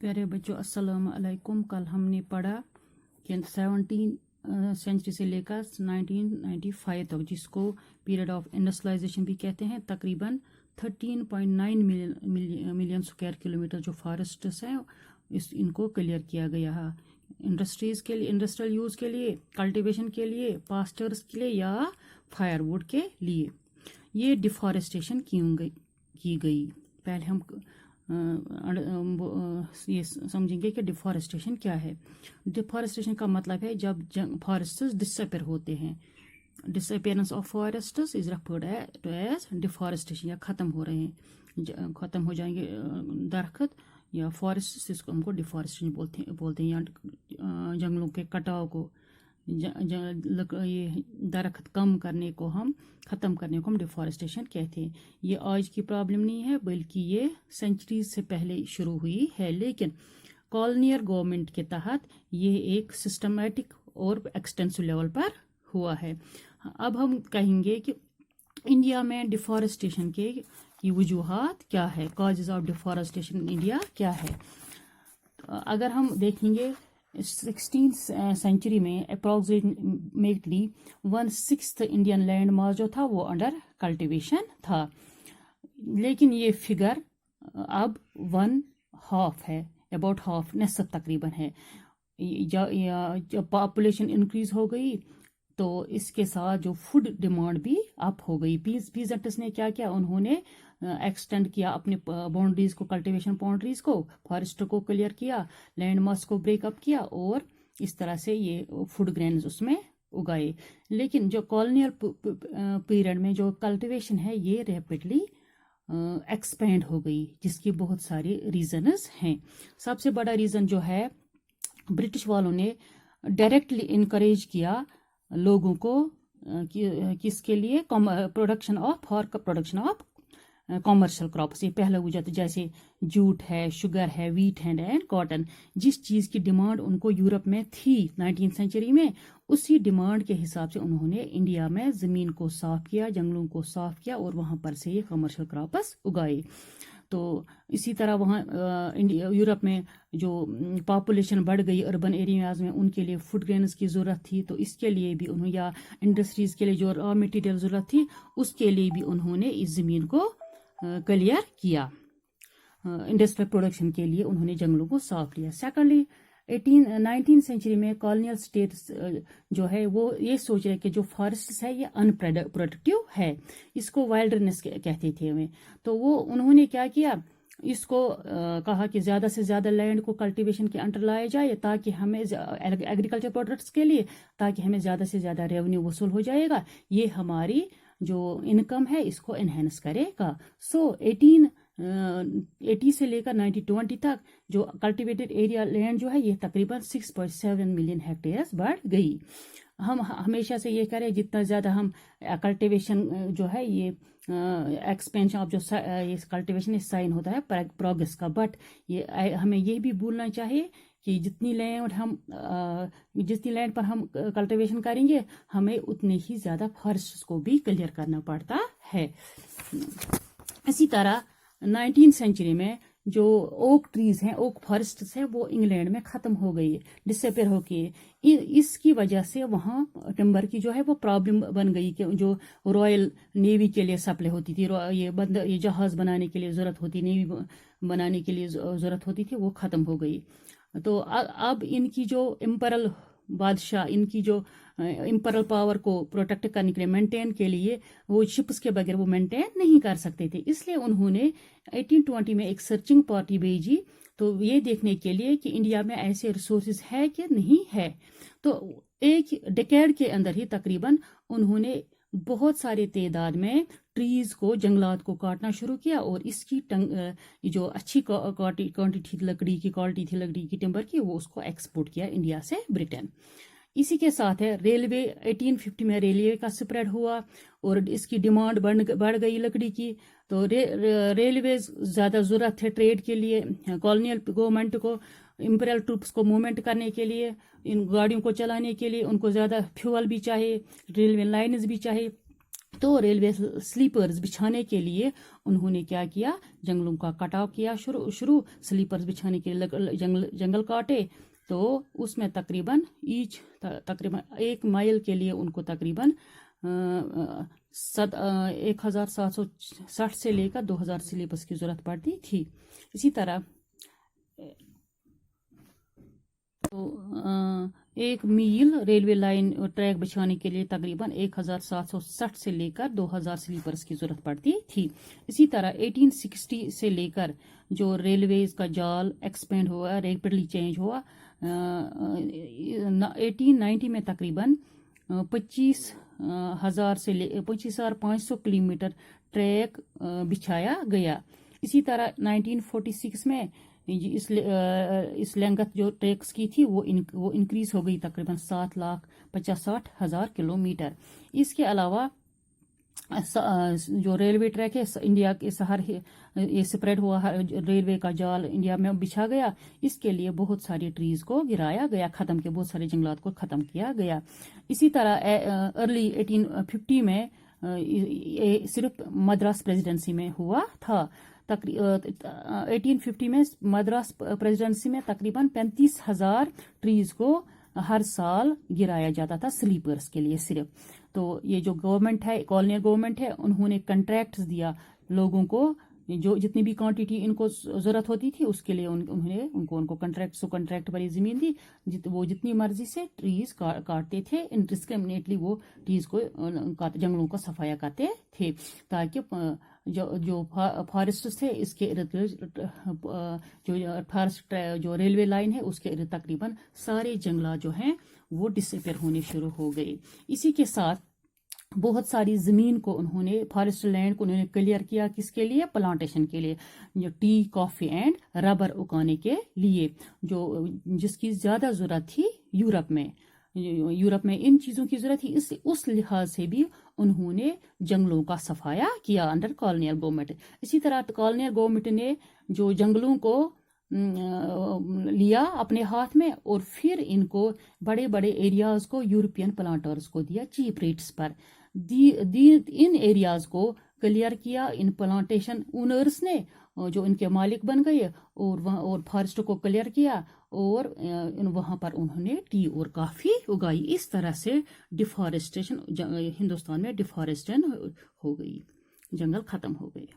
प्यारे बच्चों अस्सलाम अलैकुम। कल हमने पढ़ा कि 17 सेंचुरी से लेकर 1995 तक, जिसको पीरियड ऑफ इंडस्ट्रियलाइजेशन भी कहते हैं, तकरीबन 13.9 मिलियन स्क्वायर किलोमीटर जो फॉरेस्ट्स हैं इनको क्लियर किया गया है इंडस्ट्रीज़ के लिए, इंडस्ट्रियल यूज़ के लिए, कल्टीवेशन के लिए, पास्टर्स के लिए या फायरवुड के लिए। ये डिफॉरेस्टेशन की गई। पहले हम ये समझेंगे कि डिफॉरेस्टेशन क्या है। डिफॉरेस्टेशन का मतलब है जब फॉरेस्ट्स डिसअपेयर होते हैं। Disappearance of forests is referred to as deforestation, या ख़त्म हो रहे हैं, ख़त्म हो जाएंगे दरख्त या फॉरेस्ट, इसको हमको डिफॉरेस्टेशन बोलते हैं। या जंगलों के कटाव को, ये दरख्त कम करने को, हम ख़त्म करने को हम डिफॉरेस्टेशन कहते हैं। ये आज की प्रॉब्लम नहीं है, बल्कि ये सेंचुरीज से पहले शुरू हुई है, लेकिन कॉलोनियल गवर्नमेंट के तहत ये एक सिस्टमेटिक और एक्सटेंसिव लेवल पर हुआ है। अब हम कहेंगे कि इंडिया में डिफॉरेस्टेशन की वजूहात क्या है, causes of deforestation in India क्या है। अगर हम देखेंगे 16th सेंचुरी में अप्रॉक्सीमेटली 1/6 इंडियन लैंड मास जो था वो अंडर कल्टीवेशन था, लेकिन ये फिगर अब 1/2 है, अबाउट हाफ, नसफ तकरीबन है। जब पॉपुलेशन इंक्रीज हो गई तो इसके साथ जो फूड डिमांड भी अप हो गई। पीजेंट्स ने क्या किया, उन्होंने एक्सटेंड किया अपने बाउंड्रीज को, कल्टीवेशन बाउंड्रीज को, फॉरेस्ट को क्लियर किया, लैंड मास को ब्रेकअप किया, और इस तरह से ये फूड ग्रेन्स उसमें उगाए। लेकिन जो कॉलोनियल पीरियड में जो कल्टीवेशन है ये रैपिडली एक्सपेंड हो गई, जिसकी बहुत सारे रीजंस हैं। सबसे बड़ा रीज़न जो है, ब्रिटिश वालों ने डायरेक्टली इनकरेज किया लोगों को किसके लिए, प्रोडक्शन ऑफ कॉमर्शियल क्रॉप्स। ये पहला वजह, जैसे जूट है, शुगर है, वीट है एंड कॉटन। जिस चीज़ की डिमांड उनको यूरोप में थी 19th सेंचुरी में, उसी डिमांड के हिसाब से उन्होंने इंडिया में ज़मीन को साफ किया, जंगलों को साफ किया, और वहाँ पर से ये कमर्शियल क्रॉप्स उगाए। तो इसी तरह वहाँ यूरोप में जो पॉपुलेशन बढ़ गई अर्बन एरियाज में, उनके लिए फूड ग्रेन्स की ज़रूरत थी, तो इसके लिए भी उन्होंने, या इंडस्ट्रीज़ के लिए जो रॉ मटेरियल ज़रूरत थी, उसके लिए भी उन्होंने इस ज़मीन को क्लियर किया। इंडस्ट्रियल प्रोडक्शन के लिए उन्होंने जंगलों को साफ किया। सेकेंडली 19th सेंचुरी में कॉलोनियल स्टेट्स जो है वो ये सोच रहे कि जो फॉरेस्ट है ये अनप्रोडक्टिव है, इसको वाइल्डनेस कहते थे हमें। तो वो उन्होंने क्या किया, इसको कहा कि ज़्यादा से ज़्यादा लैंड को कल्टीवेशन के अंडर लाया जाए, ताकि हमें एग्रीकल्चर प्रोडक्ट्स के लिए, ताकि हमें ज़्यादा से ज़्यादा रेवेन्यू वसूल हो जाएगा, ये हमारी जो इनकम है इसको एनहेंस करेगा। सो 1880 से लेकर 1920 तक जो कल्टीवेटेड एरिया लैंड जो है ये तकरीबन 6.7 मिलियन हेक्टेयर्स बढ़ गई। हम हमेशा से ये करें, जितना ज़्यादा हम कल्टीवेशन जो है ये एक्सपेंशन ऑफ जो ये कल्टीवेशन इस साइन होता है प्रोग्रेस का, बट ये हमें ये भी भूलना चाहिए कि जितनी लैंड पर हम कल्टीवेशन करेंगे, हमें उतने ही ज़्यादा फॉरेस्ट को भी क्लियर करना पड़ता है। इसी तरह 19th सेंचुरी में जो ओक ट्रीज हैं, ओक फॉरेस्ट्स हैं, वो इंग्लैंड में ख़त्म हो गई, डिसअपेयर हो गई। इसकी वजह से वहाँ टिम्बर की जो है वो प्रॉब्लम बन गई कि जो रॉयल नेवी के लिए सप्लाई होती थी, ये जहाज़ बनाने के लिए ज़रूरत होती, नेवी बनाने के लिए ज़रूरत होती थी, वो ख़त्म हो गई। तो अब इनकी जो इम्परल बादशाह, इनकी जो इम्परल पावर को प्रोटेक्ट करने के लिए, मेंटेन के लिए, वो शिप्स के बगैर वो मेंटेन नहीं कर सकते थे, इसलिए उन्होंने 1820 में एक सर्चिंग पार्टी भेजी, तो ये देखने के लिए कि इंडिया में ऐसे रिसोर्सेज है कि नहीं है। तो एक डिकेड के अंदर ही तकरीबन उन्होंने बहुत सारे तादाद में ट्रीज को, जंगलात को काटना शुरू किया, और इसकी जो अच्छी क्वांटिटी थी लकड़ी की टिम्बर की, वो उसको एक्सपोर्ट किया इंडिया से ब्रिटेन। इसी के साथ है रेलवे, 1850 में रेलवे का स्प्रेड हुआ और इसकी डिमांड बढ़ गई लकड़ी की, तो रेलवे ज़्यादा ज़रूरत है ट्रेड के लिए, कॉलोनियल गवर्नमेंट को, इंपीरियल ट्रूप्स को मूवमेंट करने के लिए, इन गाड़ियों को चलाने के लिए उनको ज़्यादा फ्यूल भी चाहिए, रेलवे लाइन्स भी चाहिए, तो रेलवे स्लीपर्स बिछाने के लिए उन्होंने क्या किया, जंगलों का कटाव किया शुरू स्लीपर्स बिछाने के लिए जंगल काटे। तो उसमें तकरीबन 1 माइल के लिए उनको तकरीबन 1760 से लेकर 2000 स्लीपर्स की जरूरत पड़ती थी। इसी तरह तो 1 मील रेलवे लाइन ट्रैक बिछाने के लिए तकरीबन 1760 से लेकर 2000 स्लीपर्स की जरूरत पड़ती थी। इसी तरह 1860 से लेकर जो रेलवेज का जाल एक्सपेंड हुआ, रैपिडली चेंज हुआ। 1890 में तकरीबन 25,500 किलोमीटर ट्रैक बिछाया गया। इसी तरह 1946 में इस लेंगथ जो ट्रैक्स की थी वो इंक्रीज हो गई तकरीबन 7,65,000 किलोमीटर। इसके अलावा जो रेलवे ट्रैक है इंडिया के ये स्प्रेड हुआ, रेलवे का जाल इंडिया में बिछा गया। इसके लिए बहुत सारी ट्रीज को गिराया गया, खत्म किया, बहुत सारे जंगलात को खत्म किया गया। इसी तरह अर्ली 1850 में सिर्फ मद्रास प्रेसिडेंसी में हुआ था। 1850 में मद्रास प्रेसिडेंसी में तकरीबन 35,000 ट्रीज को हर साल गिराया जाता था स्लीपर्स के लिए सिर्फ। तो ये जो गवर्नमेंट है, कॉलोनियल गवर्नमेंट है, उन्होंने कॉन्ट्रैक्ट्स दिया लोगों को, जो जितनी भी क्वांटिटी इनको जरूरत होती थी उसके लिए उन्होंने उनको कॉन्ट्रैक्ट वाली जमीन दी। वो जितनी मर्जी से ट्रीज काटते थे, इनडिस्क्रिमिनेटली वो ट्रीज को जंगलों का सफाया करते थे, ताकि जो फॉरेस्ट थे इसके इर्द जो फॉरेस्ट जो रेलवे लाइन है उसके इर्द तकरीबन सारे जंगलात जो हैं वो डिसअपियर होने शुरू हो गए। इसी के साथ बहुत सारी ज़मीन को उन्होंने, फॉरेस्ट लैंड को उन्होंने क्लियर किया, किसके लिए, प्लांटेशन के लिए, जो टी, कॉफ़ी एंड रबर उगाने के लिए, जिसकी ज़्यादा ज़रूरत थी यूरोप में इन चीज़ों की ज़रूरत थी। उस लिहाज से भी उन्होंने जंगलों का सफाया किया अंडर कॉलोनियल गवर्नमेंट। इसी तरह कॉलोनियल गवर्नमेंट ने जो जंगलों को लिया अपने हाथ में और फिर इनको बड़े बड़े एरियाज को यूरोपियन प्लांटर्स को दिया चीप रेट्स पर। इन एरियाज को क्लियर किया इन प्लांटेशन ओनर्स ने, जो इनके मालिक बन गए, और फॉरेस्ट को क्लियर किया और वहां पर उन्होंने टी और काफ़ी उगाई। इस तरह से डिफॉरेस्टेशन हिंदुस्तान में डिफॉरेस्टेशन हो गई, जंगल खत्म हो गए।